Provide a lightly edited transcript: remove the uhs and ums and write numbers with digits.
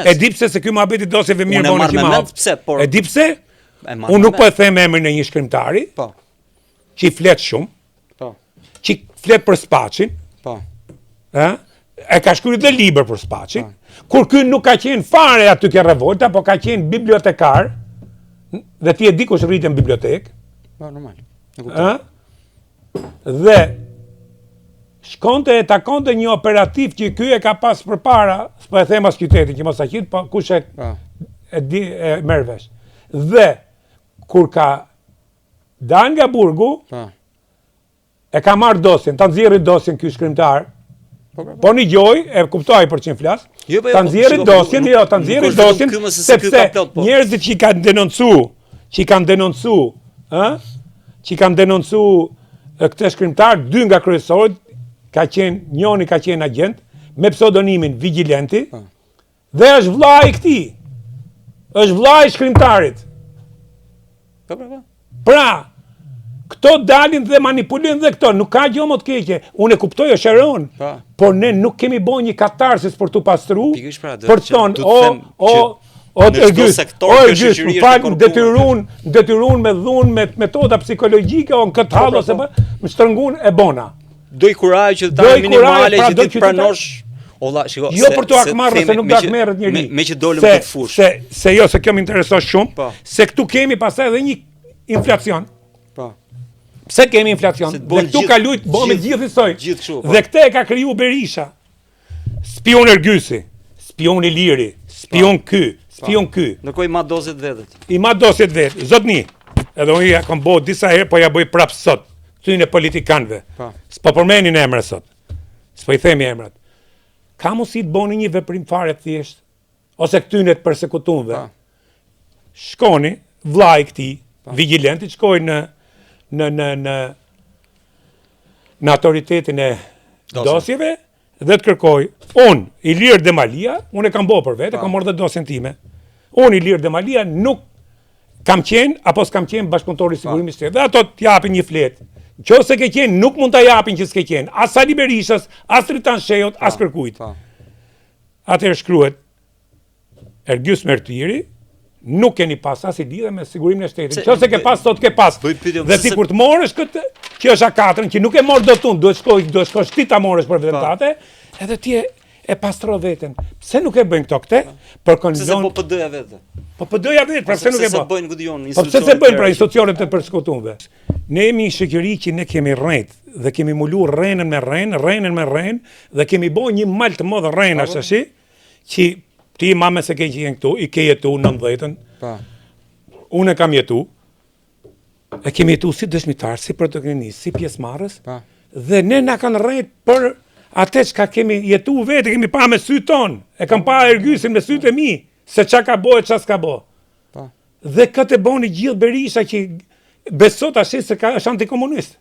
E di pse se ky muhabeti dosjeve mirë boni që ma pse, por e di pse? Unë nuk po e them emrin e një shkrimtari, po, që i flet shumë, po, që flet për Spaçin, po. e ka shkruar dhe libër për Spaçin, kur ky nuk ka qenë fare aty ke revolta, po ka qenë bibliotekar, dhe ti e di kush rritet në bibliotekë, Po, normal. E kuptoj. dhe shkonte e takonte një operativ që ky e ka pas përpara, s'po e them as qytetin që mos sa qit, po kush e merr vesh. Dhe kur ka dal nga burgu, e ka marrë dosjen, ta nxjerrin dosjen ky shkrimtar. Po një gjoj, e kuptoj për çim flas. Ta nxjerrin dosjen, ta nxjerrin dosjen sepse njerëzit që i kanë denoncu, këtë shkrimtar, dy nga kryesorët, njoni ka qenë agent, me pseudonimin Vigjilenti, dhe është vlla i këtij. Është vlla i shkrimtarit. Pra, këto dalin dhe manipulojnë dhe këto, nuk ka gjë më të keqe. Unë e kuptoj është eron, por ne nuk kemi bën një katarsis për t'u pastru, për të thonë, Ergjys, më falë, detyrun me dhunë, me metoda psikologjike, o në këtë halë, ose më shtrëngun e bona. Do i kuraj që ta minimale që ti të pranosh. Jo për të akmarrë, se nuk da akmerët njëri. Me që dolëm këtë fushë. Se kjo më interesosh shumë, se këtu kemi pasaj edhe një inflacion. Pse kemi inflacion? Dhe këtu ka lujt, bo me gjithë isoj. Dhe këte e ka kriju Berisha. Spion Ergjysi, spion Iliri, spion ky. Ndërkohë i ma dosjet vetët. I ma dosjet vetë, zotni. Edhe unë ja kam bëu disa herë, po ja bëj prapë sot. Këtyne politikanëve. S'po përmenin emra sot. S'po i themi emrat. Ka mundësi të bëni një veprim fare thjesht, ose këtyne të përsekutunëve. Shkoni, vllai i këtij, Vigjilenti, shkoi në autoritetin e dosjeve dhe të kërkoj, unë, Ilir Demalia, unë e kam bo për vete, kam marrë dhe dosjen time, unë, Ilir Demalia, nuk kam qenë, apo s'kam qenë bashkëpunëtori i sigurimit shtetit, dhe ato t'japin një fletë. Nëse ke qenë, nuk mund t'a japin që s'ke qenë, as Sali Berishas, as Tritan Shehut, as kërkujt. Atëherë shkruhet, Ergjys Mertyri, nuk keni pas as i lidhe me sigurimin e shtetit. Nëse ke pas, sot ke pas. Dhe ti kur të morësh këtë, që është A4, që nuk e morë do tunë, duhet shkosh ti ta morësh për vetentate, edhe ti e pastro veten. Pse nuk e bëjnë këto këte? Pse se po PD-ja vetë. Po PD-ja vetë, pra pse nuk e bëjnë? Po pse se bëjnë pra institucionet e përsekutunve? Ne jemi një shoqëri që ne kemi rrejt, dhe kemi mulu rrenën me rrenë, dhe kemi bërë një mal të modë rrenash, që ti mame se ke qenë këtu, i ke jetu në 90-ën, unë e kam jetu, e kemi jetu si dëshmitar, si protagonist, si pjesëmarrës, dhe ne na kanë rrejt për atë që ka kemi jetu vetë, kemi pa me sytë tonë, e kam pa Ergysin me sytë e mi, se qa ka bo e qa s'ka bo. Dhe këtë e boni gjithë Berisha që besot ashtë se është antikomunist.